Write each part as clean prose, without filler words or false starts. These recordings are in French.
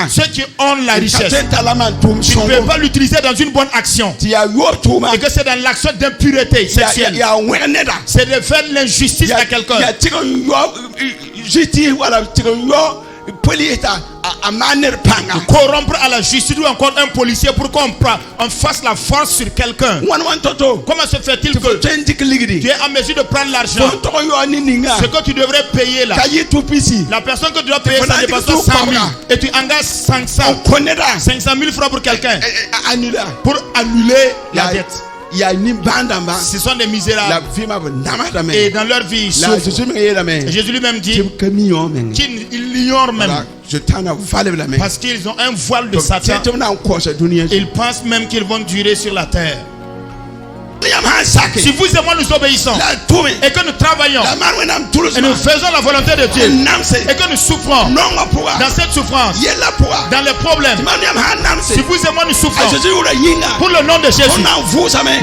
ceux qui ont la richesse, tu ne peux pas l'utiliser dans une bonne action. Et que c'est dans l'action d'impureté sexuelle. C'est de faire l'injustice à quelqu'un. Corrompre à la justice ou encore un policier pour qu'on fasse la force sur quelqu'un. Comment se fait-il que tu es en mesure de prendre l'argent? Ce que tu devrais payer là, la personne que tu dois payer, ça dépasse 100 000 et tu engages 500 000 francs pour quelqu'un pour annuler la dette. Ce sont des misérables et dans leur vie ils souffrent. Jésus lui-même dit qu'ils l'ignorent même parce qu'ils ont un voile de Satan. Ils pensent même qu'ils vont durer sur la terre. Si vous et moi nous obéissons et que nous travaillons et nous faisons la volonté de Dieu et que nous souffrons dans cette souffrance, dans les problèmes, si vous et moi nous souffrons pour le nom de Jésus,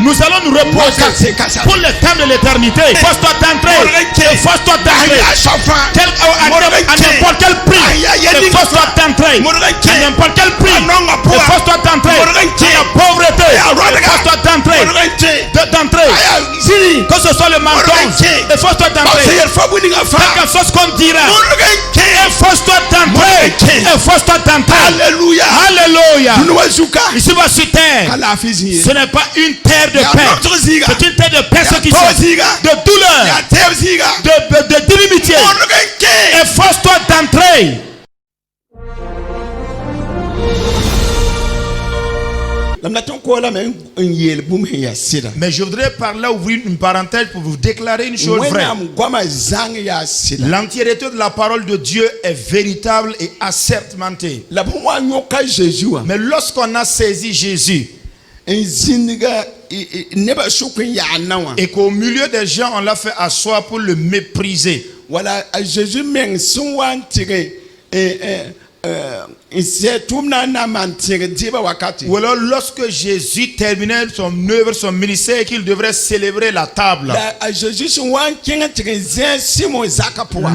nous allons nous reposer pour le temps de l'éternité. Force-toi d'entrer, force-toi d'entrer à n'importe quel prix. Force-toi d'entrer à n'importe quel prix. Force-toi d'entrer à la pauvreté. Force-toi d'entrer que ce soit le mensonge, efforce-toi d'entrer. Quelque chose qu'on dira, efforce-toi d'entrer. Efforce-toi d'entrer. Alléluia. Alléluia. Ici bas sur terre, ce n'est pas une terre de paix, c'est une terre de persécution, de douleur, de divinité. Efforce-toi d'entrer. Mais je voudrais par là ouvrir une parenthèse pour vous déclarer une chose vraie. L'entièreté de la parole de Dieu est véritable et assermentée. Mais lorsqu'on a saisi Jésus et qu'au milieu des gens on l'a fait asseoir pour le mépriser, voilà, Jésus ou alors lorsque Jésus terminait son œuvre, son ministère et qu'il devrait célébrer la table,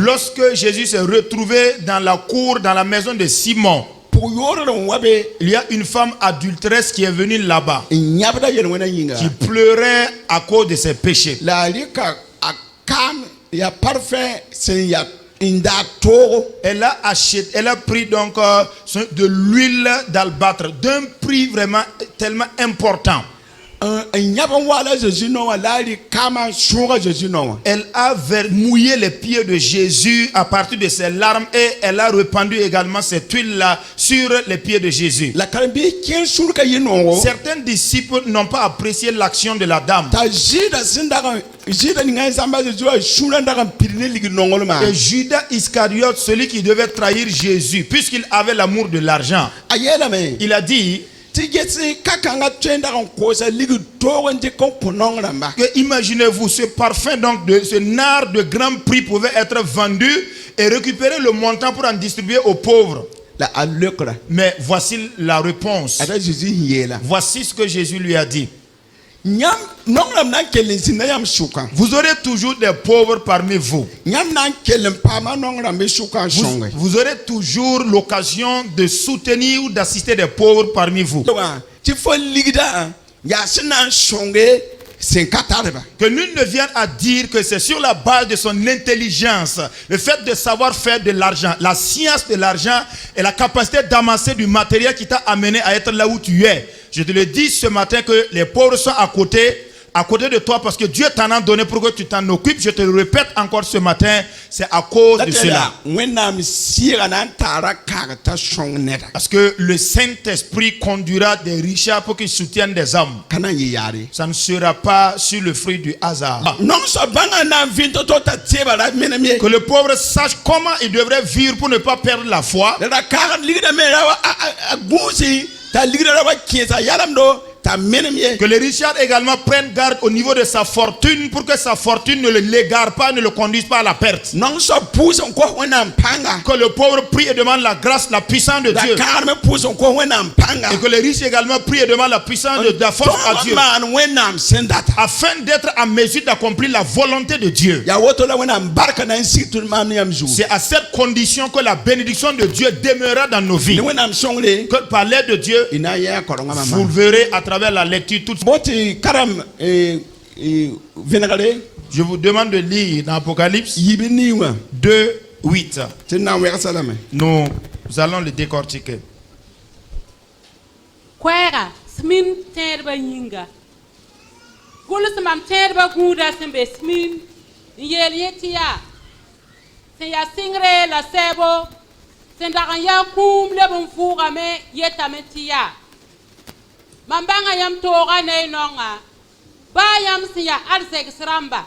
lorsque Jésus s'est retrouvé dans la cour, dans la maison de Simon, il y a une femme adulteresse qui est venue là-bas, qui pleurait à cause de ses péchés. Elle a pris donc de l'huile d'albâtre d'un prix vraiment tellement important. Elle a mouillé les pieds de Jésus à partir de ses larmes et elle a répandu également cette huile-là sur les pieds de Jésus. Certains disciples n'ont pas apprécié l'action de la dame. Et Judas Iscariote, celui qui devait trahir Jésus, puisqu'il avait l'amour de l'argent, il a dit que imaginez-vous, ce parfum donc de ce nard de grand prix pouvait être vendu et récupérer le montant pour en distribuer aux pauvres. Mais voici la réponse. Voici ce que Jésus lui a dit. Vous aurez toujours des pauvres parmi vous. Vous aurez toujours l'occasion de soutenir ou d'assister des pauvres parmi vous. Que nul ne vienne à dire que c'est sur la base de son intelligence, le fait de savoir faire de l'argent, la science de l'argent et la capacité d'amasser du matériel qui t'a amené à être là où tu es. Je te le dis ce matin que les pauvres sont à côté de toi parce que Dieu t'en a donné pour que tu t'en occupes. Je te le répète encore ce matin, c'est à cause de cela. Parce que le Saint-Esprit conduira des richards pour qu'ils soutiennent des hommes. Ça ne sera pas sur le fruit du hasard. Que le pauvre sache comment il devrait vivre pour ne pas perdre la foi. Que le Richard également prenne garde au niveau de sa fortune pour que sa fortune ne l'égare pas, ne le conduise pas à la perte. Que le pauvre prie et demande la grâce, la puissance de Dieu. Et que le riche également prie et demande la puissance de la force à Dieu. Afin d'être en mesure d'accomplir la volonté de Dieu. C'est à cette condition que la bénédiction de Dieu demeurera dans nos vies. Que par l'aide de Dieu, vous verrez à travers la lecture toute. Je vous demande de lire dans Apocalypse 2:8. Nous allons le décortiquer. Kwera smin terba yinga gulus mam terba guda sembe smin yel yetia se ya singre la sebo sendakan ya kum lebum fuga me yeta metia mambanga yam toga ne nonga ba yam si ya arsek sramba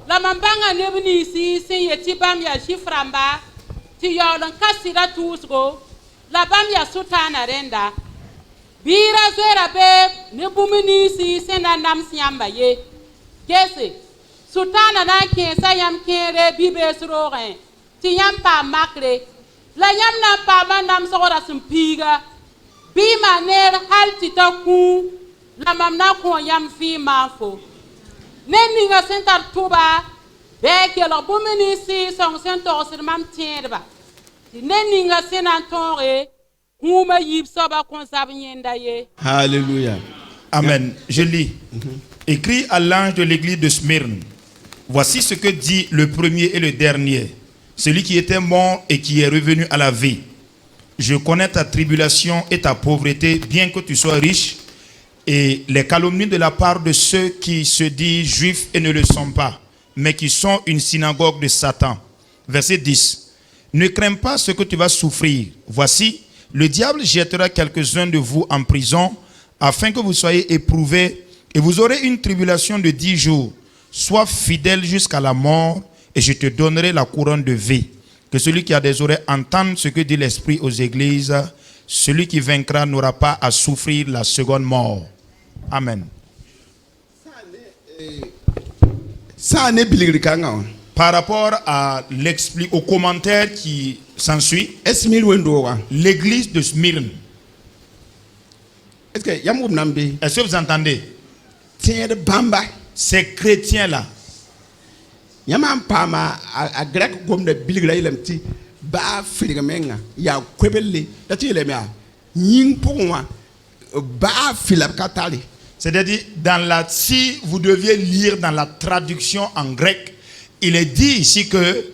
la mambanga nebni si yeti bam ya shiframba ti yolon kasira tusgo la bam ya sutana renda Bira zera be ne bumini si sena nam siamba ye. Kese sultana na kensa yam kere bibe srogen. Ti yam pa makre. La yam na pa mandam sora simpiga. Bima ner halti ta ku. La mam na ko yam fi mafo. Neni nga sentar tuba. Be ke lo bumini si song sentor sir mam tierba. Ti neni nga senantore. Alléluia. Amen. Je lis. Écrit à l'ange de l'église de Smyrne. Voici ce que dit le premier et le dernier, celui qui était mort et qui est revenu à la vie. Je connais ta tribulation et ta pauvreté, bien que tu sois riche, et les calomnies de la part de ceux qui se disent juifs et ne le sont pas, mais qui sont une synagogue de Satan. Verset 10. Ne crains pas ce que tu vas souffrir. Voici, le diable jettera quelques-uns de vous en prison afin que vous soyez éprouvés et vous aurez une tribulation de 10 jours. Sois fidèle jusqu'à la mort et je te donnerai la couronne de vie. Que celui qui a des oreilles entende ce que dit l'Esprit aux églises. Celui qui vaincra n'aura pas à souffrir la seconde mort. Amen. Par rapport à au commentaire qui s'ensuit, l'église de Smyrne. Est-ce que vous entendez? Ces chrétiens-là, c'est-à-dire, si vous deviez lire dans la traduction en grec, il est dit ici que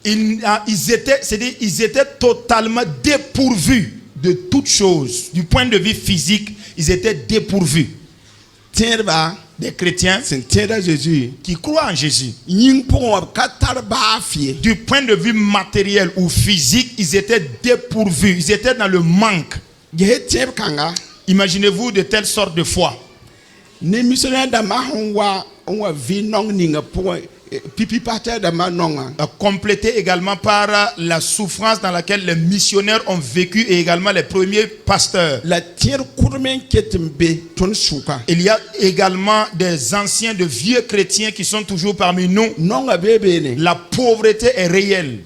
ils étaient totalement dépourvus de toutes choses. Du point de vue physique, ils étaient dépourvus. Des chrétiens qui croient en Jésus. Du point de vue matériel ou physique, ils étaient dépourvus. Ils étaient dans le manque. Imaginez-vous de telle sorte de foi. Complété également par la souffrance dans laquelle les missionnaires ont vécu et également les premiers pasteurs. Il y a également des anciens, de vieux chrétiens qui sont toujours parmi nous. La pauvreté est réelle.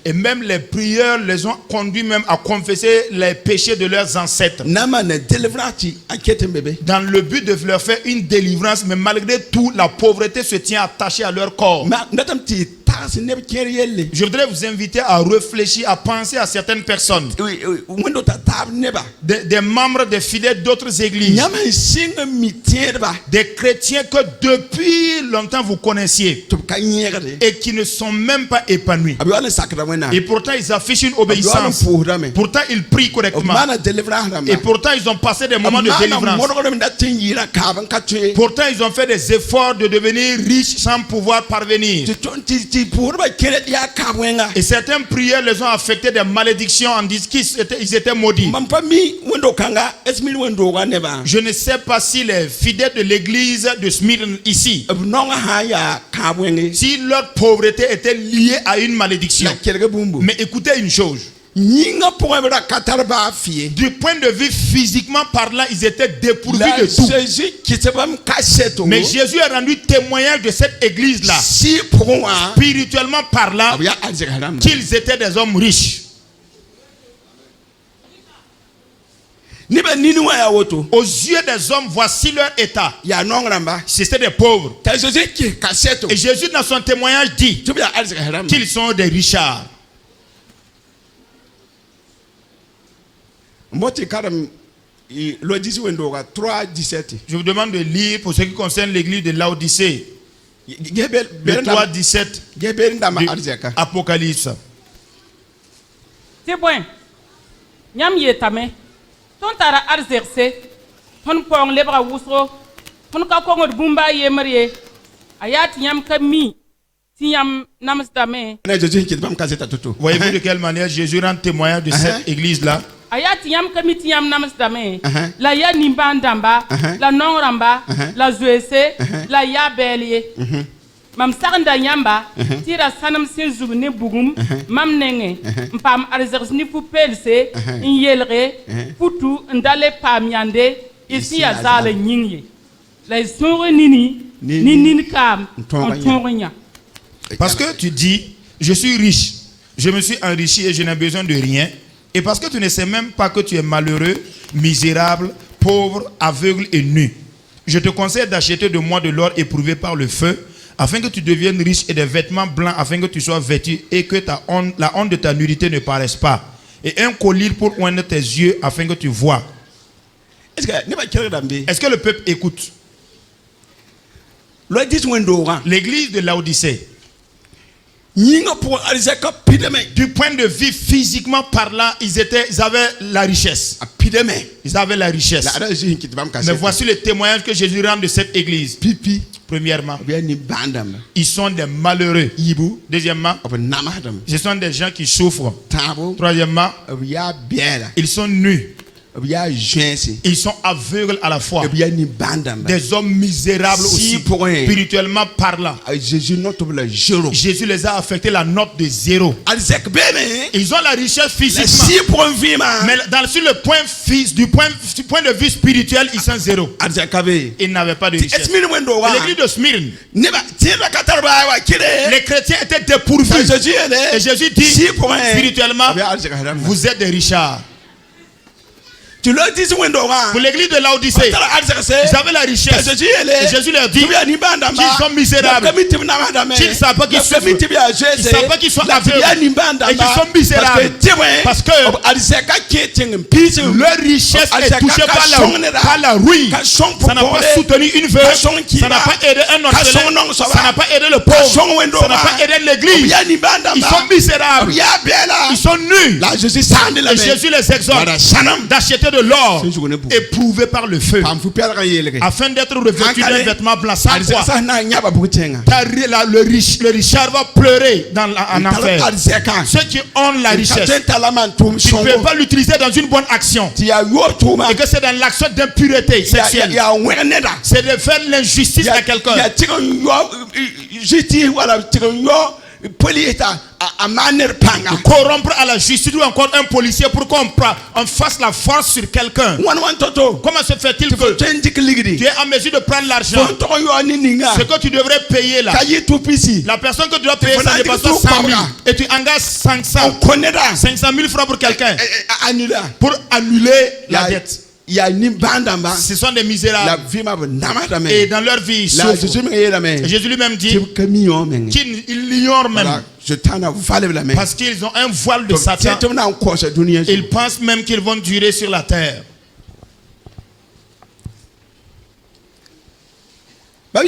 Et même les prieurs les ont conduits même à confesser les péchés de leurs ancêtres. Dans le but de leur faire une délivrance, mais malgré tout, la pauvreté se tient attachée à leur corps. Je voudrais vous inviter à réfléchir, à penser à certaines personnes. Des membres, des fidèles d'autres églises. Des chrétiens que depuis longtemps vous connaissiez. Et qui ne sont même pas épanouis. Et pourtant ils affichent une obéissance. Pourtant ils prient correctement. Et pourtant ils ont passé des moments de délivrance. Pourtant ils ont fait des efforts de devenir riches sans pouvoir parvenir. Et certaines prières les ont affectés des malédictions en disant qu'ils étaient maudits. Je ne sais pas si les fidèles de l'église de Smyrne ici, si leur pauvreté était liée à une malédiction. Mais écoutez une chose. Du point de vue physiquement parlant, ils étaient dépourvus de tout. Mais Jésus a rendu témoignage de cette église-là, spirituellement parlant, qu'ils étaient des hommes riches. Aux yeux des hommes, voici leur état. C'était des pauvres. Et Jésus, dans son témoignage, dit qu'ils sont des richards. Je vous demande de lire pour ce qui concerne l'église de Laodicée. Le 3:17 Apocalypse. C'est bon. Nyam yetame. Ton tara arzerse. Ton pong lebra wusro. Ton ka kongor bumba yemrie. Ayat nyam kami. Tiam namstame. Voyez-vous de quelle manière Jésus rend témoignage de cette église-là? Ayat yam kami tiam namstame. La ya nimbandamba. La nongramba. La zuese. La ya belie. Mam saranda yamba tira sanam sin zubne bugum mam nenge mpam arzers ni fu pelse in yelre putu ndale pam yande ici ya zale nyingi la sore nini kam ontonya. Parce que tu dis je suis riche, je me suis enrichi et je n'ai besoin de rien, et parce que tu ne sais même pas que tu es malheureux, misérable, pauvre, aveugle et nu, je te conseille d'acheter de moi de l'or éprouvé par le feu, afin que tu deviennes riche, et des vêtements blancs afin que tu sois vêtu et que la honte de ta nudité ne paraisse pas, et un collier pour oindre tes yeux afin que tu vois. Est-ce que le peuple écoute? L'église de Laodicée, du point de vue physiquement parlant, ils avaient la richesse. Ils avaient la richesse. Mais voici le témoignage que Jésus rend de cette église. Premièrement, ils sont des malheureux. Deuxièmement, ce sont des gens qui souffrent. Troisièmement, ils sont nus. Ils sont aveugles à la fois. Des hommes misérables aussi, spirituellement parlant. Jésus les a affectés la note de 0. Ils ont la richesse physiquement, mais sur le point du point de vue spirituel, ils sont 0. Ils n'avaient pas de richesse. L'église de Smyrne, les chrétiens étaient dépourvus. Et Jésus dit spirituellement, vous êtes des richards. Pour l'église de Laodicée, ils avaient la richesse. Et Jésus leur dit qu'ils sont misérables, qu'ils ne savent pas qu'ils souffrent, ils ne savent pas qu'ils sont aveugles et qu'ils sont misérables. Parce que leur richesse est touchée par la ruine. Ça n'a pas soutenu une veuve, ça n'a pas aidé un orphelin, ça n'a pas aidé le pauvre, ça n'a pas aidé l'église. Ils sont misérables, ils sont nus. Et Jésus les exhorte d'acheter de l'or éprouvé par le feu, afin d'être revêtu d'un vêtement blanc, sans quoi le richard va pleurer en enfer. Ceux qui ont la richesse, tu ne peux pas l'utiliser dans une bonne action, et que c'est dans l'action d'impureté sexuelle, c'est de faire l'injustice à quelqu'un, corrompre à la justice, ou encore un policier pour qu'on fasse la force sur quelqu'un. Comment se fait-il que tu es en mesure de prendre l'argent, ce que tu devrais payer là, la personne que tu dois payer, ça dépasse 100 000, et tu engages 500 000 francs pour quelqu'un pour annuler la dette? Ce sont des misérables, et dans leur vie ils souffrent. Jésus lui-même dit qu'ils l'ignorent même, parce qu'ils ont un voile de Satan. Ils pensent même qu'ils vont durer sur la terre. Bien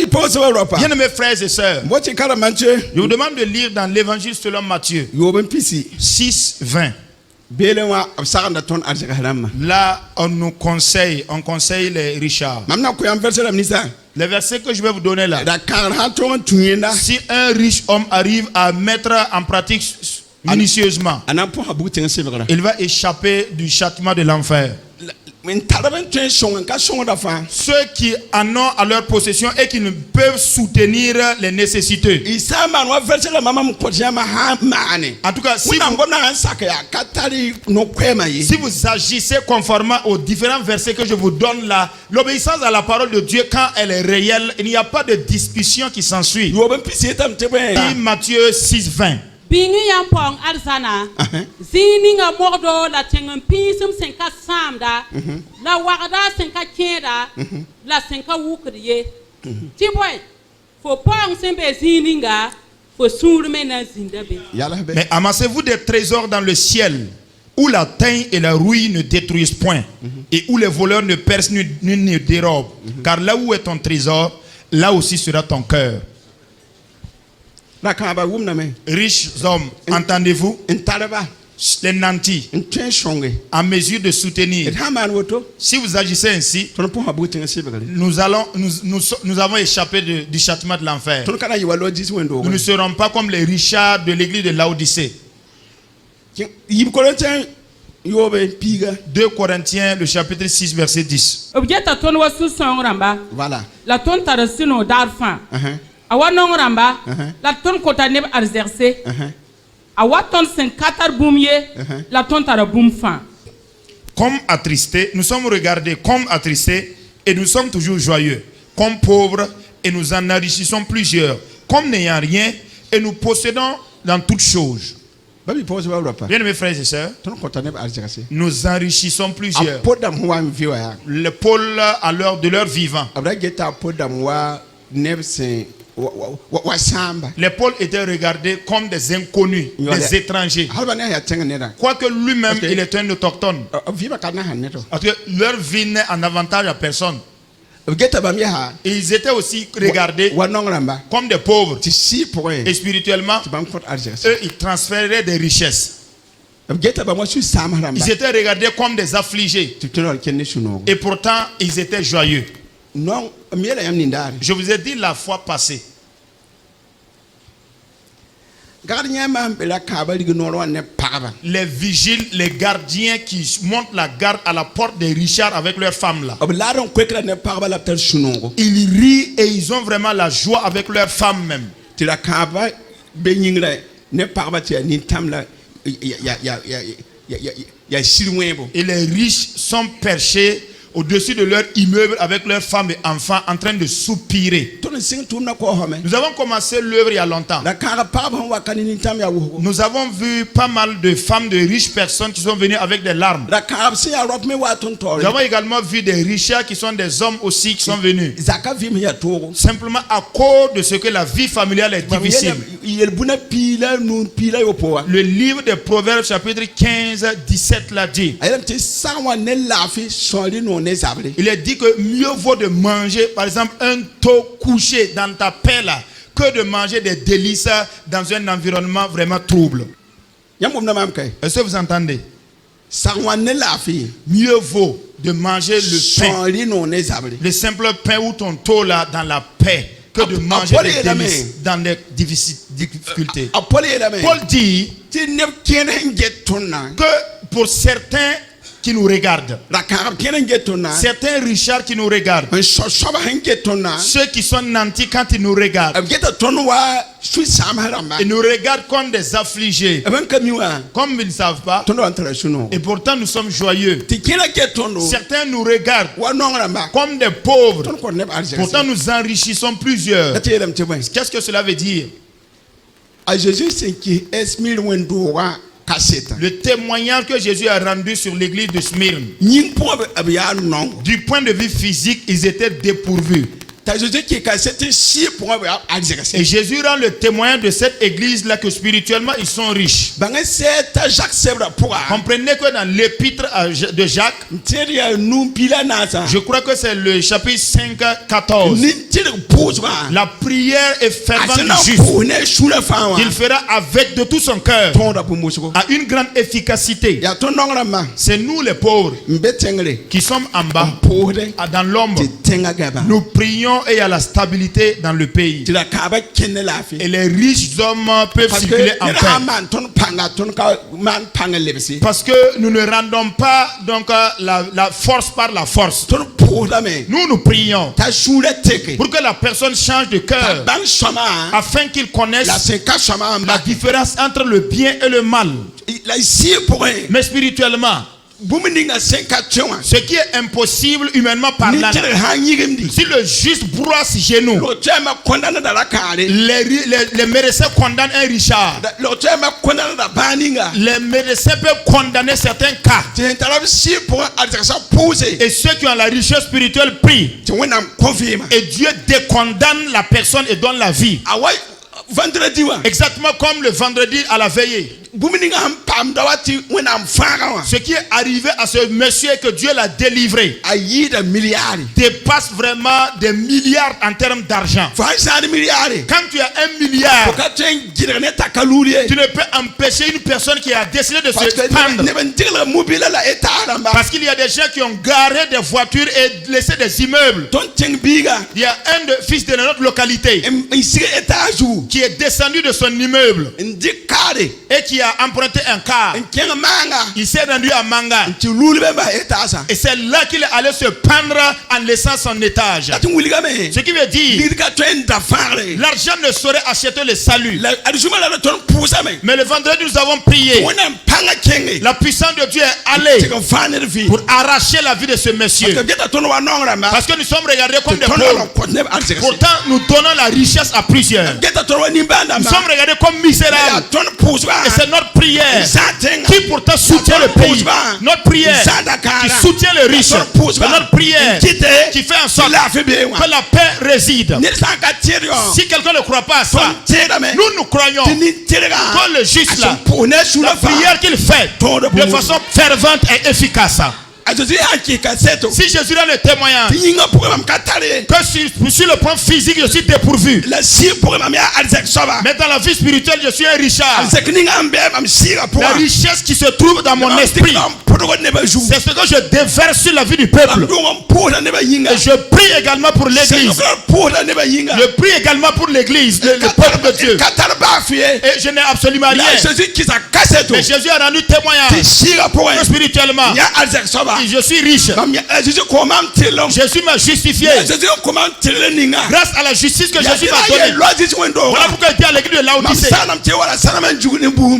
mes frères et sœurs, je vous demande de lire dans l'évangile selon Matthieu 6:20. Là, on nous conseille, les richards. Le verset que je vais vous donner là. Si un riche homme arrive à mettre en pratique minutieusement, il va échapper du châtiment de l'enfer. Ceux qui en ont à leur possession et qui ne peuvent soutenir les nécessités. En tout cas, si vous agissez conformément aux différents versets que je vous donne là, l'obéissance à la parole de Dieu, quand elle est réelle, il n'y a pas de discussion qui s'ensuit. Matthieu 6:20. Bingi yampong arzana zininga mordo la tengen pisum senka samda la wagda senka kenda la senka wukriye tiboy fo pong sembe zininga fo surme na zindabe. Mais amassez-vous des trésors dans le ciel où la teigne et la rouille ne détruisent point et où les voleurs ne percent ni ne dérobent, car là où est ton trésor, là aussi sera ton cœur. Riches hommes, entendez-vous? Les nantis, en mesure de soutenir. Si vous agissez ainsi, nous avons échappé du châtiment de l'enfer. Nous ne serons pas comme les richards de l'église de Laodicée. 2 Corinthiens, le chapitre 6, verset 10. Voilà. La tonne tarasino d'arfan. Awa nongramba la tonne kota neb arzerse awa tonne sen katar boumye la tonne tara boumfan. Comme attristés, nous sommes regardés comme attristés et nous sommes toujours joyeux. Comme pauvres et nous en enrichissons plusieurs. Comme n'ayant rien et nous possédons dans toutes choses. Bien mes frères et sœurs, nous enrichissons plusieurs. Le pôle à l'heure de leur vivant. Les Paul étaient regardés comme des inconnus, des étrangers. Quoique lui-même, il est un autochtone. Parce que leur vie n'est en avantage à personne. Et ils étaient aussi regardés comme des pauvres. Et spirituellement, eux, ils transféraient des richesses. Ils étaient regardés comme des affligés. Et pourtant, ils étaient joyeux. Je vous ai dit la fois passée. Les vigiles, les gardiens qui montent la garde à la porte des richards avec leurs femmes là. Ils rient et ils ont vraiment la joie avec leurs femmes même. Et les riches sont perchés au-dessus de leur immeuble avec leurs femmes et enfants en train de soupirer. Nous avons commencé l'œuvre il y a longtemps. Nous avons vu pas mal de femmes, de riches personnes qui sont venues avec des larmes. Nous avons également vu des richards qui sont des hommes aussi qui sont venus. Simplement à cause de ce que la vie familiale est difficile. Le livre des Proverbes chapitre 15, 17 l'a dit. Il est dit que mieux vaut de manger, par exemple, un taux couché dans ta paix là, que de manger des délices dans un environnement vraiment trouble. Est-ce que vous entendez? Mieux vaut de manger le pain, le simple pain ou ton taux là dans la paix, que de manger des délices dans des difficultés. Paul dit que pour certains qui nous regardent, certains richards qui nous regardent, ceux qui sont nantis quand ils nous regardent, ils nous regardent comme des affligés, comme ils ne savent pas, et pourtant nous sommes joyeux. Certains nous regardent comme des pauvres, pourtant nous enrichissons plusieurs. Qu'est-ce que cela veut dire? Le témoignage que Jésus a rendu sur l'église de Smyrne, du point de vue physique, ils étaient dépourvus. Et Jésus rend le témoignage de cette église-là que spirituellement ils sont riches. Comprenez que dans l'épître de Jacques, je crois que c'est le chapitre 5, 14. La prière est fervente du juste. Il fera avec de tout son cœur, à une grande efficacité. C'est nous les pauvres qui sommes en bas, dans l'ombre. Nous prions et il y a la stabilité dans le pays. Et les riches hommes peuvent circuler en paix. Parce que nous ne rendons pas donc la force par la force. Nous prions pour que la personne change de cœur afin qu'il connaisse la différence entre le bien et le mal. Mais spirituellement, ce qui est impossible humainement parlant, si le juste brosse genou, les médecins condamnent un Richard, les médecins peuvent condamner certains cas, et ceux qui ont la richesse spirituelle prient, et Dieu décondamne la personne et donne la vie. Exactement comme le vendredi à la veillée. Ce qui est arrivé à ce monsieur que Dieu l'a délivré dépasse vraiment des milliards en termes d'argent. Quand tu as 1 milliard, tu ne peux empêcher une personne qui a décidé de se pendre. Parce qu'il y a des gens qui ont garé des voitures et laissé des immeubles. Il y a un fils de notre localité qui est descendu de son immeuble et qui a emprunté un car. Il s'est rendu à Manga. Et c'est là qu'il est allé se pendre en laissant son étage. Ce qui veut dire l'argent ne saurait acheter le salut. Mais le vendredi nous avons prié. La puissance de Dieu est allée pour arracher la vie de ce monsieur. Parce que nous sommes regardés comme des pauvres. Pourtant nous donnons la richesse à plusieurs. Nous sommes regardés comme misérables. Et c'est notre prière qui pourtant soutient le pays. Notre prière qui soutient les riches. Notre prière qui fait en sorte que la paix réside. Si quelqu'un ne croit pas à ça, nous croyons que le juste là, la prière qu'il fait de façon fervente et efficace. Si Jésus a le témoignage que sur le plan physique je suis dépourvu, mais dans la vie spirituelle je suis un Richard. La richesse qui se trouve dans mon esprit, c'est ce que je déverse sur la vie du peuple. Et je prie également pour l'église. Je prie également pour l'église, le peuple de Dieu. Et je n'ai absolument rien. Mais Jésus a rendu témoignage que spirituellement je suis riche. Jésus m'a justifié grâce à la justice que Jésus m'a donnée. Voilà pourquoi il dit à l'église de Laodicée: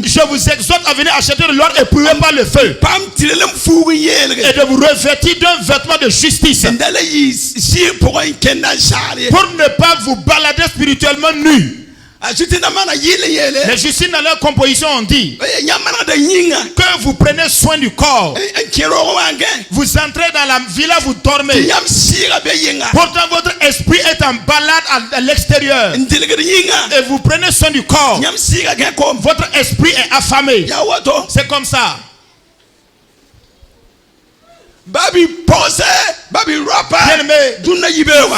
je vous exhorte à venir acheter de l'or éprouvé par le feu et de vous revêtir d'un vêtement de justice pour ne pas vous balader spirituellement nu. Les justiciers dans leur composition ont dit que vous prenez soin du corps. Vous entrez dans la villa, vous dormez. Pourtant votre esprit est en balade à l'extérieur. Et vous prenez soin du corps. Votre esprit est affamé. C'est comme ça.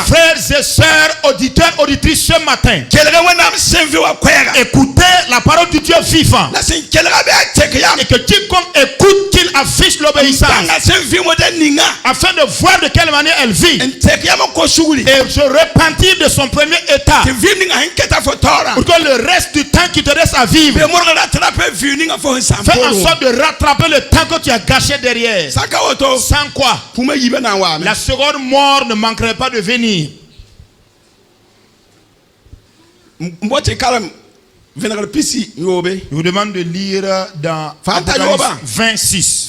Frères et sœurs, auditeurs, auditrices, ce matin, écoutez la parole du Dieu vivant. Et que quiconque écoute, qu'il affiche l'obéissance afin de voir de quelle manière elle vit et se repentir de son premier état pour que le reste du temps qui te reste à vivre, fais en sorte de rattraper le temps que tu as gâché derrière. Sans quoi la seconde mort ne manquerait pas de venir. Je vous demande de lire dans Apocalypse 26.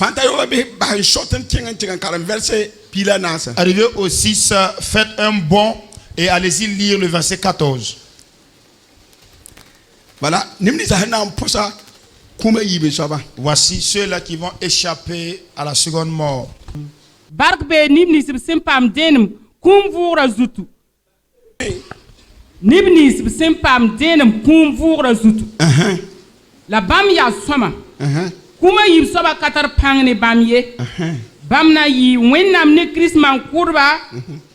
Arrivé au 6, faites un bond et allez-y lire le verset 14. Voilà. Voici ceux-là qui vont échapper à la seconde mort. La bam ya soma kuma yib soba katar pangne bam ye bam na yi wennam ne Christman kurba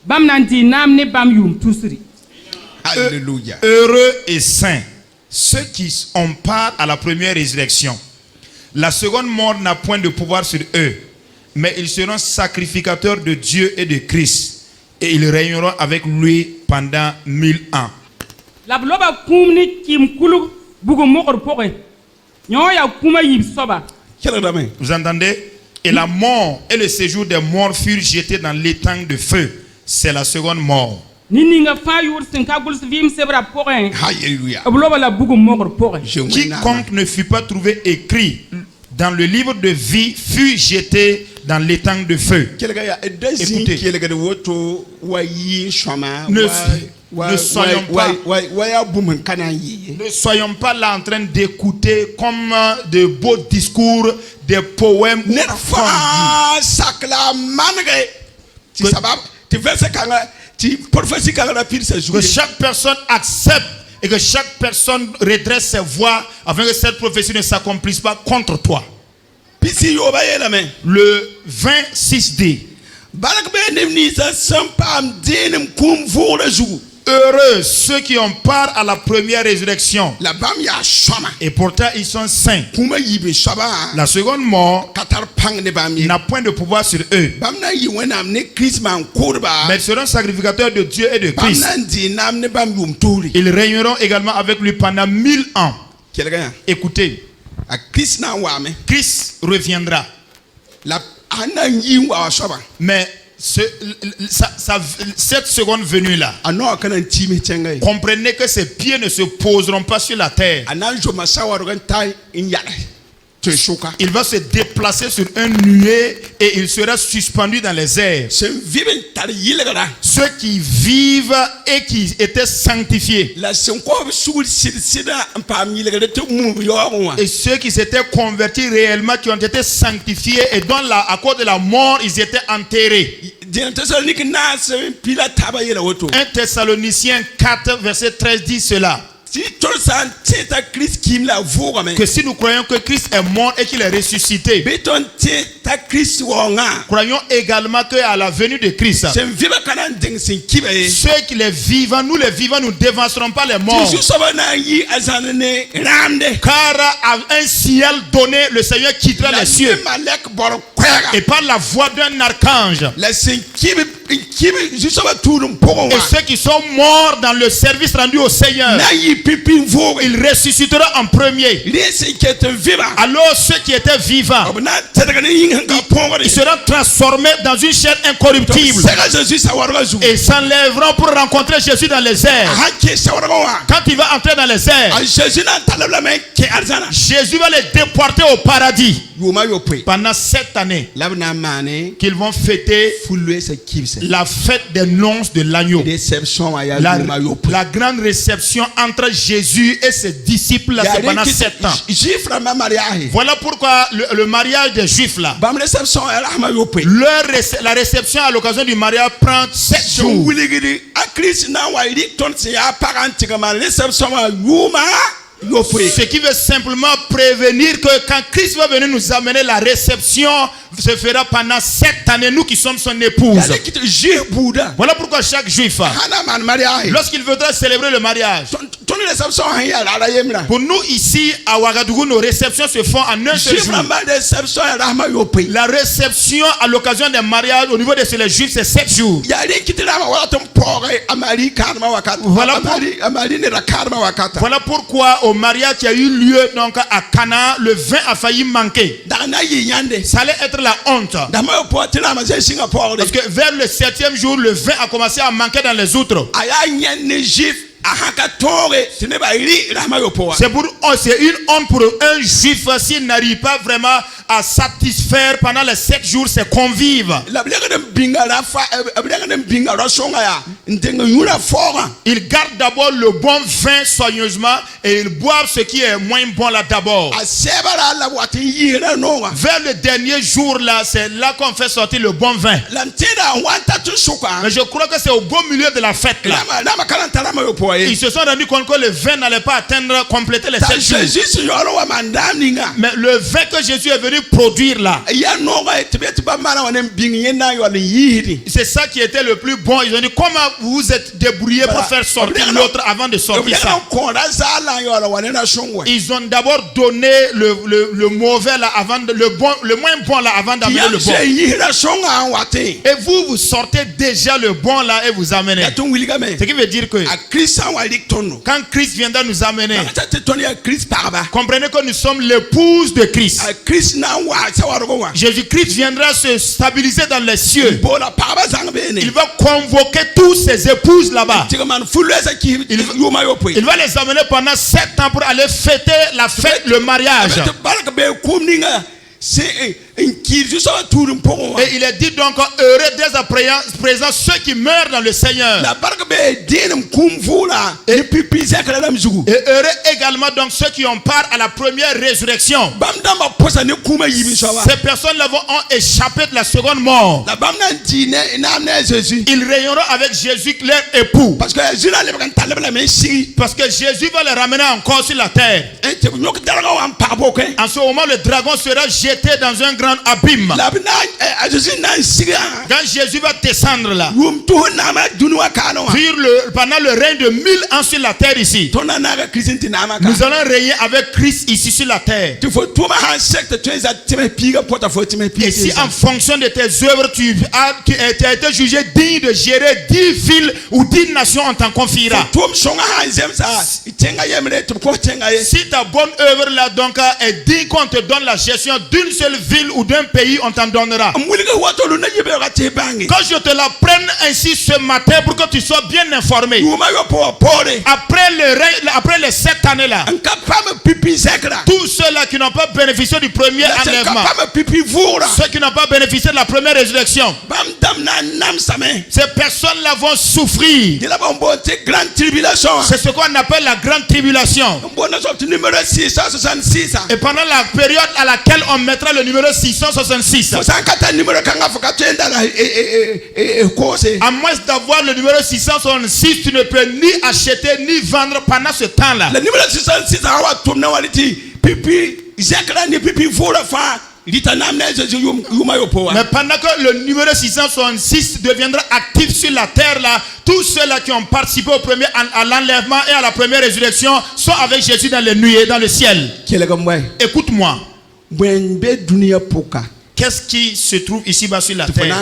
bam nan di nam ne bam yum tusri. Alléluia. Heureux et saints ceux qui ont part à la première résurrection. La seconde mort n'a point de pouvoir sur eux, mais ils seront sacrificateurs de Dieu et de Christ, et ils régneront avec lui pendant 1000 ans. La bloba kumni kim kulu bugu mokor poke. Nyo ya kuma yib soba. Vous entendez? Et la mort et le séjour des morts furent jetés dans l'étang de feu. C'est la seconde mort. Alléluia. Quiconque ne fut pas trouvé écrit dans le livre de vie fut jeté dans l'étang de feu. Écoutez, ne soyons pas là en train d'écouter comme de beaux discours, des poèmes. Que chaque personne accepte et que chaque personne redresse ses voix afin que cette prophétie ne s'accomplisse pas contre toi. Le 26D. Heureux ceux qui ont part à la première résurrection. Et pourtant ils sont saints. La seconde mort n'a point de pouvoir sur eux. Mais ils seront sacrificateurs de Dieu et de Christ. Ils régneront également avec lui pendant 1000 ans. Écoutez, Christ reviendra. Mais cette seconde venue là, comprenez que ses pieds ne se poseront pas sur la terre. Il va se déplacer sur un nuée et il sera suspendu dans les airs. Ceux qui vivent et qui étaient sanctifiés et ceux qui s'étaient convertis réellement, qui ont été sanctifiés et dont à cause de la mort ils étaient enterrés. 1 Thessaloniciens 4 verset 13 dit cela. Que si nous croyons que Christ est mort et qu'il est ressuscité, croyons également qu'à la venue de Christ, ceux qui les vivants, nous les vivants, nous ne dévancerons pas les morts. Car à un ciel donné, le Seigneur quittera les cieux. Et par la voix d'un archange. Et ceux qui sont morts dans le service rendu au Seigneur, ils ressusciteront en premier. Alors ceux qui étaient vivants, ils seront transformés dans une chair incorruptible et s'enlèveront pour rencontrer Jésus dans les airs. Quand il va entrer dans les airs, Jésus va les déporter au paradis pendant 7 années qu'ils vont fêter la fête des nonces de l'agneau, la grande réception entre Jésus et ses disciples là, c'est pendant 7 ans. Voilà pourquoi le mariage des Juifs là, la réception à l'occasion du mariage prend 7 jours. Ce qui veut simplement prévenir que quand Christ va venir nous amener, la réception se fera pendant 7 années, nous qui sommes son épouse. Voilà pourquoi chaque juif, lorsqu'il voudra célébrer le mariage, pour nous ici à Ouagadougou, nos réceptions se font en un seul jour. La réception à l'occasion des mariages au niveau de ces juifs, c'est 7 jours. Voilà pourquoi au mariage qui a eu lieu donc à Cana, le vin a failli manquer. Ça allait être la honte. Parce que vers le 7e jour, le vin a commencé à manquer dans les outres. C'est une honte pour un juif s'il n'arrive pas vraiment à satisfaire pendant les 7 jours ses convives. Ils gardent d'abord le bon vin soigneusement et ils boivent ce qui est moins bon là d'abord. Vers le dernier jour là, c'est là qu'on fait sortir le bon vin. Mais je crois que c'est au beau milieu de la fête là. Ils se sont rendus compte que le vin n'allait pas compléter les 7 jours. Mais le vin que Jésus est venu produire là, c'est ça qui était le plus bon. Ils ont dit, comment vous vous êtes débrouillé pour faire sortir l'autre avant de sortir ça? Ils ont d'abord donné le mauvais là avant le moins bon là avant d'amener le bon. Et vous sortez déjà le bon là et vous amenez. Ce qui veut dire que quand Christ viendra nous amener, comprenez que nous sommes l'épouse de Christ. Jésus-Christ viendra se stabiliser dans les cieux. Il va convoquer tous ses épouses là-bas. Il va les amener pendant 7 ans pour aller fêter la fête, le mariage. Et il est dit donc heureux dès à présent ceux qui meurent dans le Seigneur. Et heureux également donc ceux qui ont part à la première résurrection. Ces personnes-là ont échappé de la seconde mort. Ils régneront avec Jésus leur époux. Parce que Jésus va les ramener encore sur la terre. En ce moment le dragon sera jeté dans un grand abîme. Quand Jésus va descendre là, pendant le règne de 1000 ans sur la terre ici, nous allons régner avec Christ ici sur la terre. Et si en fonction de tes œuvres tu as été jugé digne de gérer 10 villes ou 10 nations, on t'en confiera. Si ta bonne œuvre là donc est digne qu'on te donne la gestion d'une seule ville ou d'un pays, on t'en donnera. Quand je te la prenne ainsi ce matin pour que tu sois bien informé, après les 7 années là, tous ceux-là qui n'ont pas bénéficié du premier enlèvement, ceux qui n'ont pas bénéficié de la première résurrection, ces personnes-là vont souffrir. C'est ce qu'on appelle la grande tribulation. Et pendant la période à laquelle on mettra le numéro 666, à moins d'avoir le numéro 666, tu ne peux ni acheter ni vendre pendant ce temps-là. Le numéro 666 mais pendant que le numéro 666 deviendra actif sur la terre là, tous ceux-là qui ont participé au premier à l'enlèvement et à la première résurrection sont avec Jésus dans les nuées, dans le ciel. Écoute-moi. Qu'est-ce qui se trouve ici-bas sur la terre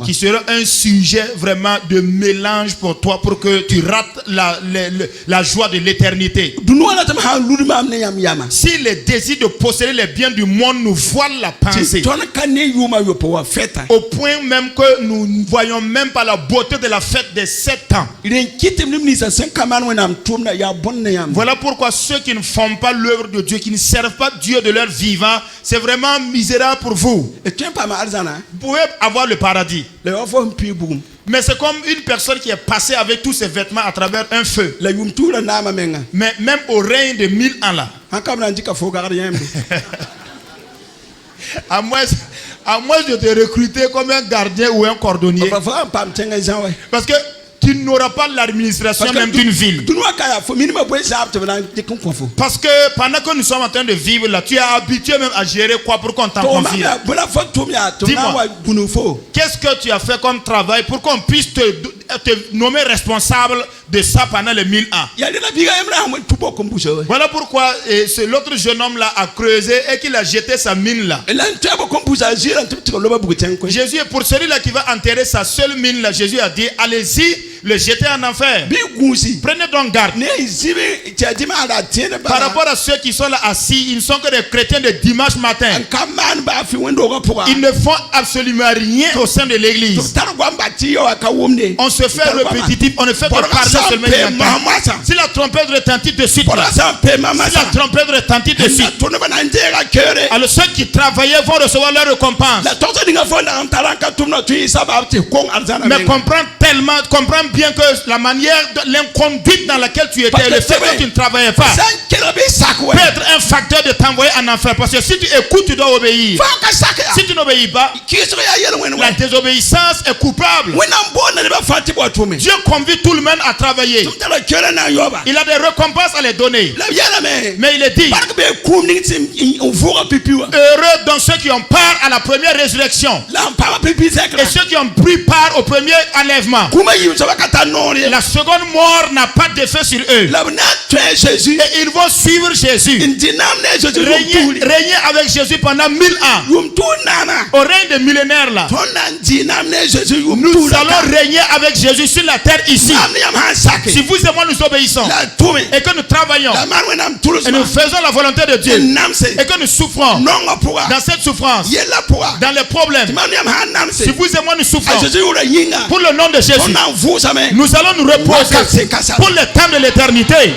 qui sera un sujet vraiment de mélange pour toi, pour que tu rates la joie de l'éternité. Si les désirs de posséder les biens du monde nous voilent la pensée, au point même que nous ne voyons même pas la beauté de la fête des 7 ans. Voilà pourquoi ceux qui ne font pas l'œuvre de Dieu, qui ne servent pas Dieu de leur vivant, c'est vraiment misérable pour vous. Vous pouvez avoir le paradis, mais c'est comme une personne qui est passée avec tous ses vêtements à travers un feu. Mais même au règne de 1000 ans là, à moins de te recruter comme un gardien ou un cordonnier, parce que tu n'auras pas l'administration même d'une ville. Parce que pendant que nous sommes en train de vivre là, tu es habitué même à gérer quoi pour qu'on t'en confie. Dis-moi, qu'est-ce que tu as fait comme travail pour qu'on puisse te nommer responsable de ça pendant les 1000 ans? Voilà pourquoi l'autre jeune homme là a creusé et qu'il a jeté sa mine là. Jésus, pour celui-là qui va enterrer sa seule mine là, Jésus a dit, allez-y, le jeter en enfer. Prenez donc garde. Par rapport à ceux qui sont là assis, ils ne sont que des chrétiens de dimanche matin. Ils ne font absolument rien au sein de l'église. On se se fait répétitif, on ne fait que parler seulement une fois. Si la trompette retentit de suite, si la trompette retentit de suite, alors ceux qui travaillaient vont recevoir leur récompense. Mais comprends bien que la manière, l'inconduite dans laquelle tu étais, le fait que tu ne travaillais pas, peut être un facteur de t'envoyer en enfer. Parce que si tu écoutes, tu dois obéir. Si tu n'obéis pas, la désobéissance est coupable. Dieu convie tout le monde à travailler. Il a des récompenses à les donner. Mais il est dit, heureux dans ceux qui ont part à la première résurrection et ceux qui ont pris part au premier enlèvement. La seconde mort n'a pas d'effet sur eux. Et ils vont suivre Jésus, régner avec Jésus pendant 1000 ans. Au règne des millénaires là, nous allons régner avec Jésus sur la terre ici. Si vous et moi nous obéissons et que nous travaillons et nous faisons la volonté de Dieu et que nous souffrons dans cette souffrance, dans les problèmes, si vous et moi nous souffrons pour le nom de Jésus, nous allons nous reposer pour le temps de l'éternité.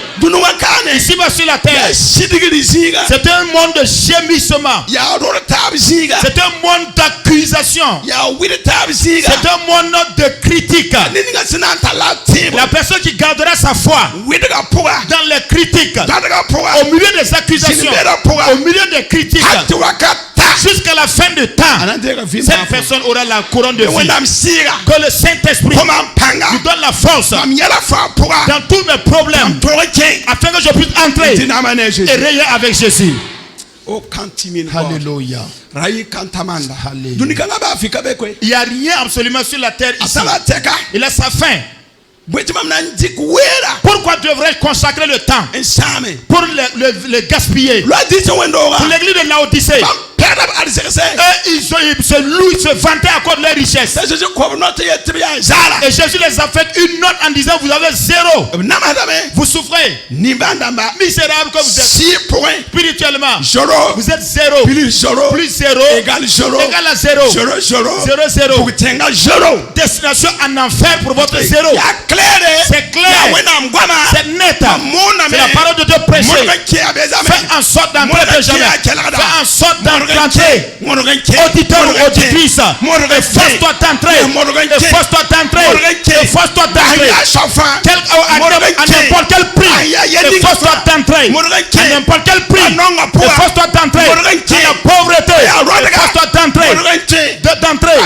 Ici-bas sur la terre, c'est un monde de gémissement, c'est un monde d'accusation, c'est un monde de critique. La personne qui gardera sa foi dans les critiques, au milieu des accusations, au milieu des critiques, jusqu'à la fin du temps, cette personne aura la couronne de vie. Que le Saint-Esprit nous donne la force dans tous mes problèmes, afin que je puisse entrer et régner avec Jésus. Alléluia. Il n'y a rien absolument sur la terre ici. Il a sa fin. Pourquoi devrais-je consacrer le temps pour le gaspiller? Pour l'église de Laodicée, ils se louent, ils se vantaient à cause de leur richesse. Et Jésus les a fait une note en disant: vous avez zéro. Vous souffrez. Misérable que vous êtes. Spirituellement, vous êtes zéro. Plus zéro égale à zéro. Zéro. Destination en enfer pour votre zéro. C'est clair. C'est net. C'est la parole de Dieu prêchée. Fais en sorte d'entrer de jamais. Fais en sorte d'entrer. Auditeur ou auditrice, efforce-toi d'entrer. Efforce-toi d'entrer. Efforce-toi d'entrer. À n'importe quel prix. Efforce-toi d'entrer. À n'importe quel prix. Efforce-toi d'entrer. À la pauvreté. Efforce-toi d'entrer.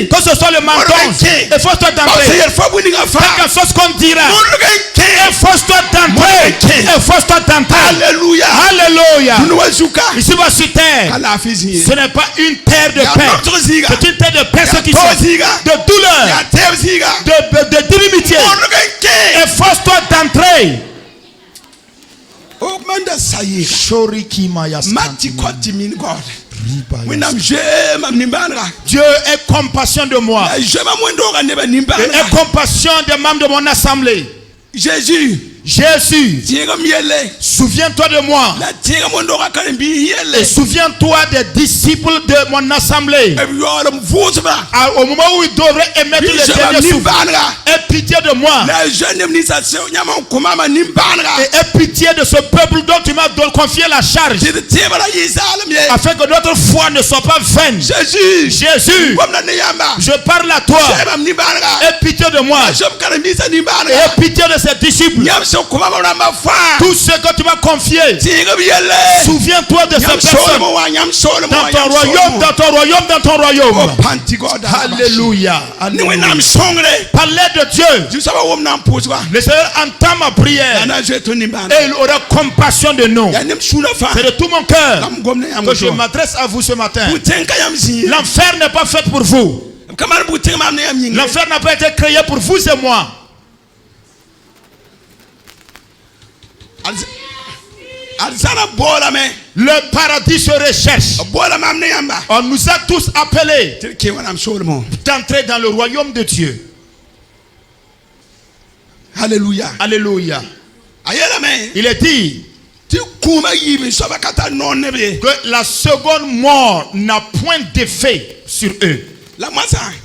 Que ce soit le mensonge. Efforce-toi d'entrer. Quelque chose qu'on dira. Efforce-toi d'entrer. Efforce-toi d'entrer. Alléluia. Ici va sur terre. Ce n'est pas une terre de paix. C'est une terre de persécution, de douleur, de divinité. Efforce-toi d'entrer. Dieu ait compassion de moi. Et ait compassion des membres de mon assemblée. Jésus, souviens-toi de moi. Et souviens-toi des disciples de mon assemblée. Au moment où ils devraient émettre le dernier souffle, aie pitié de moi. Et aie pitié de ce peuple dont tu m'as confié la charge, afin que notre foi ne soit pas vaine. Jésus, je parle à toi. Aie pitié de moi. Et aie pitié de ses disciples. Tout ce que tu m'as confié, souviens-toi de ces personnes dans ton royaume. Alléluia. Parlez de Dieu. Le Seigneur entend ma prière et il aura compassion de nous. C'est de tout mon cœur que je m'adresse à vous ce matin. L'enfer n'est pas fait pour vous. L'enfer n'a pas été créé pour vous et moi. Le paradis se recherche. On nous a tous appelés d'entrer dans le royaume de Dieu. Alléluia. Alléluia. Il est dit que la seconde mort n'a point d'effet sur eux.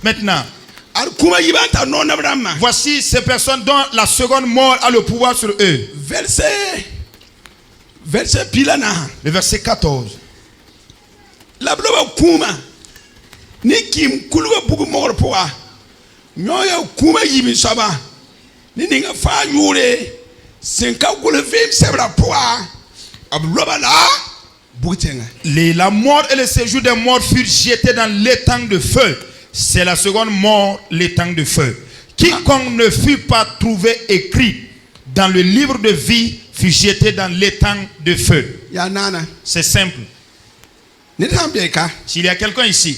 Maintenant, Voici ces personnes dont la seconde mort a le pouvoir sur eux. Le verset 14. La bloba kuma ni kim kuluga bugu mogor poa nyoya kuma yibi saba ni ninga fa nyure senka kulu vim sebra poa abloba la butenga. La mort et le séjour des morts furent jetés dans l'étang de feu. C'est la seconde mort, l'étang de feu. Quiconque ne fut pas trouvé écrit dans le livre de vie fut jeté dans l'étang de feu. C'est simple. S'il y a quelqu'un ici,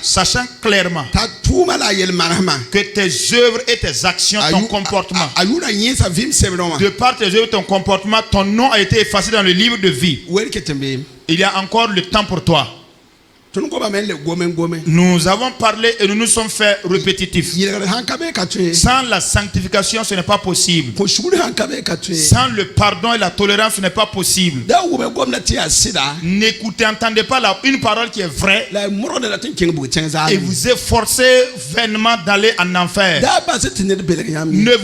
sachant clairement que tes œuvres et tes actions, ton comportement, de par tes œuvres et ton comportement, ton nom a été effacé dans le livre de vie, il y a encore le temps pour toi. Nous avons parlé et nous nous sommes fait répétitifs. Sans la sanctification, ce n'est pas possible. Sans le pardon et la tolérance, ce n'est pas possible. N'écoutez, entendez pas une parole qui est vraie et vous efforcez vainement d'aller en enfer. Ne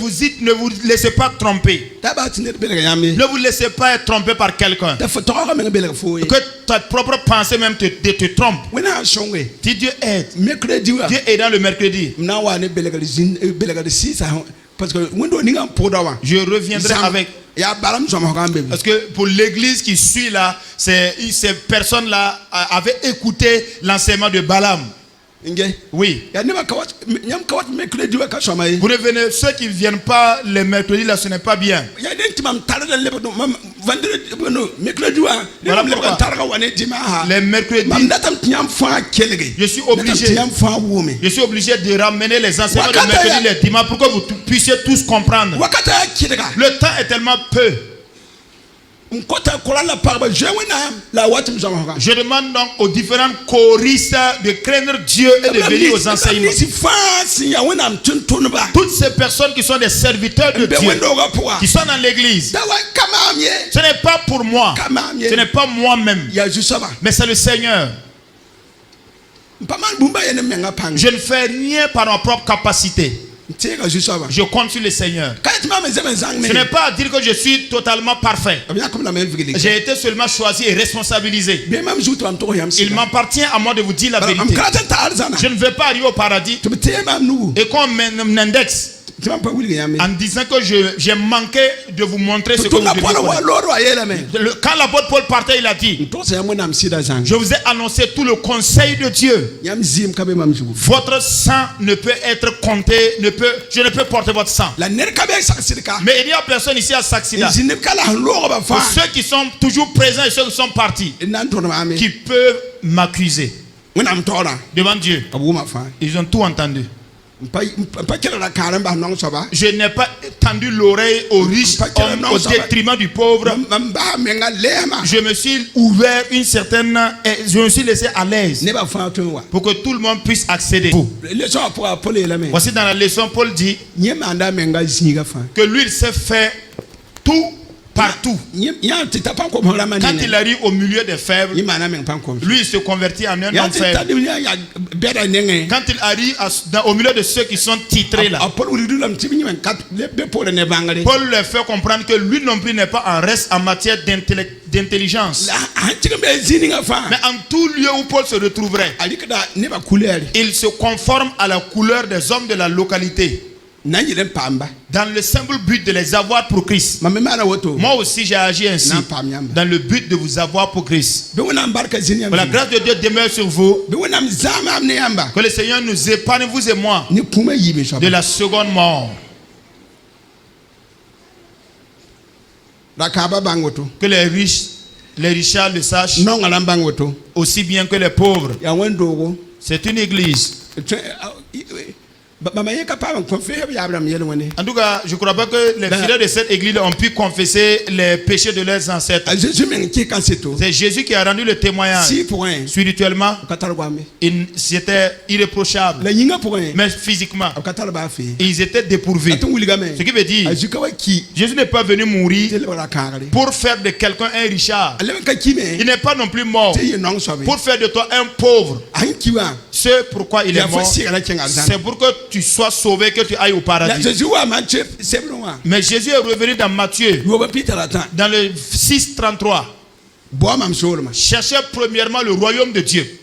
vous laissez pas tromper. Ne vous laissez pas être trompé par quelqu'un. Que ta propre pensée même te trompe. Si Dieu aide, Dieu aidant le mercredi. Je reviendrai avec. Parce que pour l'église qui suit là, ces personnes-là avaient écouté l'enseignement de Balaam. Oui. Vous revenez, ceux qui ne viennent pas les mercredis là, ce n'est pas bien. Les mercredis, je suis obligé de ramener les enseignements de mercredi les dimanches pour que vous puissiez tous comprendre. Le temps est tellement peu. Je demande donc aux différents choristes de craindre Dieu et de venir aux enseignements. Toutes ces personnes qui sont des serviteurs de Dieu, qui sont dans l'église, ce n'est pas pour moi, ce n'est pas moi-même, mais c'est le Seigneur. Je ne fais rien par ma propre capacité. Je compte sur le Seigneur. Ce n'est pas à dire que je suis totalement parfait. J'ai été seulement choisi et responsabilisé. Il m'appartient à moi de vous dire la vérité. Je ne vais pas arriver au paradis et qu'on m'indexe en disant que j'ai manqué de vous montrer ce que vous devez connaître. Quand l'apôtre Paul partait, il a dit: je vous ai annoncé tout le conseil de Dieu. Votre sang ne peut être compté, je ne peux porter votre sang. Mais il n'y a personne ici à Saxida. Pour ceux qui sont toujours présents et ceux qui sont partis, qui peuvent m'accuser devant Dieu. Ils ont tout entendu. Je n'ai pas tendu l'oreille aux riches hommes au détriment du pauvre. Je me suis ouvert je me suis laissé à l'aise pour que tout le monde puisse accéder. Voici dans la leçon, Paul dit que lui il s'est fait tout partout. Quand il arrive au milieu des faibles, lui il se convertit en un homme faible. Quand il arrive au milieu de ceux qui sont titrés là, Paul leur fait comprendre que lui non plus n'est pas en reste en matière d'intelligence. Mais en tout lieu où Paul se retrouverait, il se conforme à la couleur des hommes de la localité, dans le simple but de les avoir pour Christ. Moi aussi j'ai agi ainsi, dans le but de vous avoir pour Christ. Que la grâce de Dieu demeure sur vous. Que le Seigneur nous épargne, vous et moi, de la seconde mort. Que les richards le sachent aussi bien que les pauvres. C'est une église. En tout cas, je ne crois pas que les fidèles de cette église ont pu confesser les péchés de leurs ancêtres. C'est Jésus qui a rendu le témoignage. Spirituellement, c'était irréprochable. Mais physiquement, ils étaient dépourvus. Ce qui veut dire, Jésus n'est pas venu mourir pour faire de quelqu'un un richard. Il n'est pas non plus mort pour faire de toi un pauvre. ce pourquoi il est mort, c'est pour que tu sois sauvé, que tu ailles au paradis. Mais Jésus est revenu dans Matthieu, dans le 6:33. Cherchez premièrement le royaume de Dieu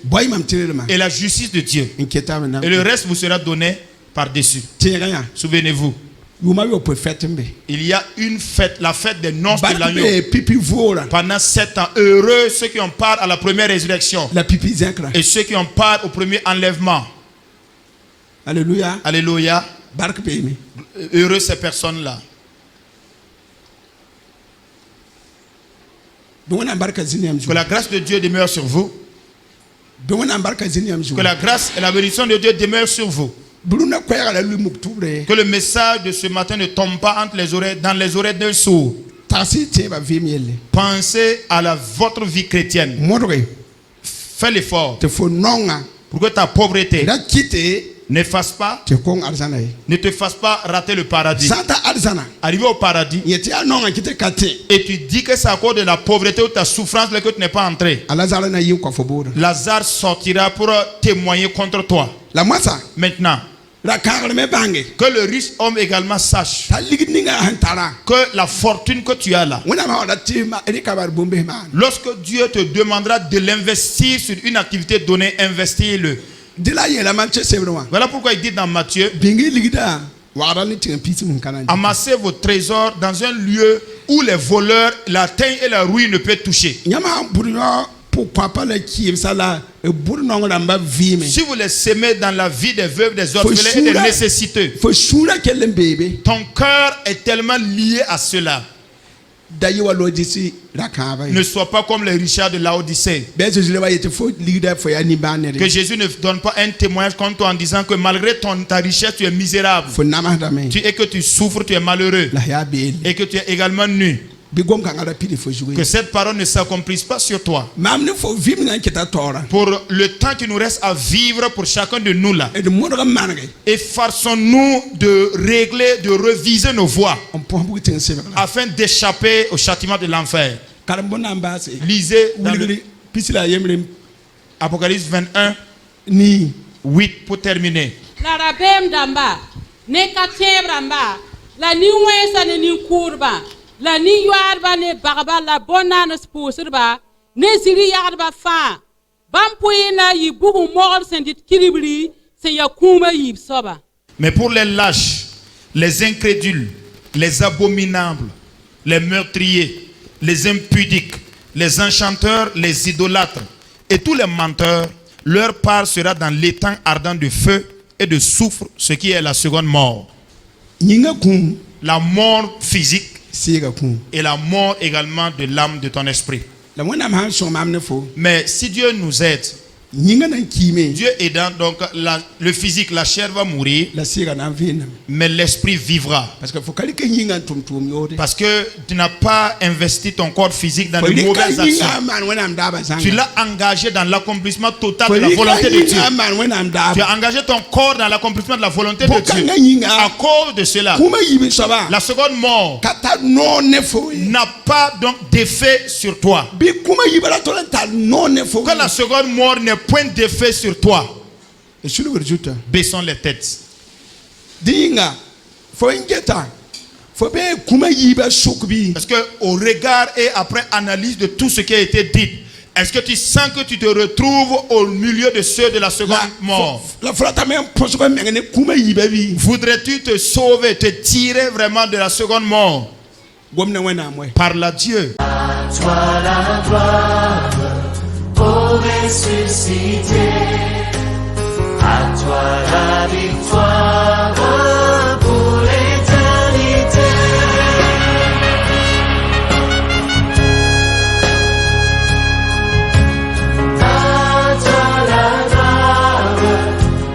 et la justice de Dieu. Et le reste vous sera donné par-dessus. Souvenez-vous. Il y a une fête, la fête des noces de l'agneau. Pendant 7 ans, heureux ceux qui ont part à la première résurrection et ceux qui ont part au premier enlèvement. Alléluia. Alléluia. Heureux ces personnes-là. Que la grâce de Dieu demeure sur vous. Que la grâce et la bénédiction de Dieu demeurent sur vous. Que le message de ce matin ne tombe pas dans les oreilles d'un sourd. Pensez à votre vie chrétienne. Fais l'effort pour que ta pauvreté ne te fasse pas rater le paradis. Arrivé au paradis, et tu dis que c'est à cause de la pauvreté ou ta souffrance que tu n'es pas entré. Lazare sortira pour témoigner contre toi. Maintenant, que le riche homme également sache que la fortune que tu as là, lorsque Dieu te demandera de l'investir sur une activité donnée, investis-le. Voilà pourquoi il dit dans Matthieu: amassez vos trésors dans un lieu où les voleurs, la teigne et la rouille ne peuvent toucher. Si vous les semez dans la vie des veuves, des orphelins et des nécessiteux, ton cœur est tellement lié à cela. Ne sois pas comme les richards de Laodicée. Que Jésus ne donne pas un témoignage contre toi en disant que malgré ta richesse, tu es misérable. Et que tu souffres, tu es malheureux. Et que tu es également nu. Que cette parole ne s'accomplisse pas sur toi. Pour le temps qui nous reste à vivre pour chacun de nous là, efforçons-nous de régler, de reviser nos voies afin d'échapper au châtiment de l'enfer. Lisez Apocalypse 21, 8 pour terminer. La ni yoarba ne bagaba la bona ne spousirba ne ziri yarba fa bampoina yi bugu mol sendit kiribri se yakuma yi soba. Mais pour les lâches, les incrédules, les abominables, les meurtriers, les impudiques, les enchanteurs, les idolâtres et tous les menteurs, leur part sera dans l'étang ardent de feu et de soufre, ce qui est la seconde mort. La mort physique et la mort également de l'âme de ton esprit. Mais si Dieu nous aide, Dieu aidant, donc le physique, la chair va mourir, mais l'esprit vivra. Parce que tu n'as pas investi ton corps physique dans de mauvaises actions. Tu l'as engagé dans l'accomplissement total de la volonté de Dieu. Tu as engagé ton corps dans l'accomplissement de la volonté de Dieu. À cause de cela, la seconde mort n'a pas donc d'effet sur toi. Que la seconde mort n'ait point d'effet sur toi. Baissons les têtes. Parce que au regard et après analyse de tout ce qui a été dit, est-ce que tu sens que tu te retrouves au milieu de ceux de la seconde mort? Voudrais-tu te sauver, te tirer vraiment de la seconde mort? Parle à Dieu. À toi la gloire, ô ressuscité. À toi la victoire pour l'éternité. À toi la gloire,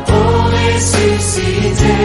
ô ressuscité.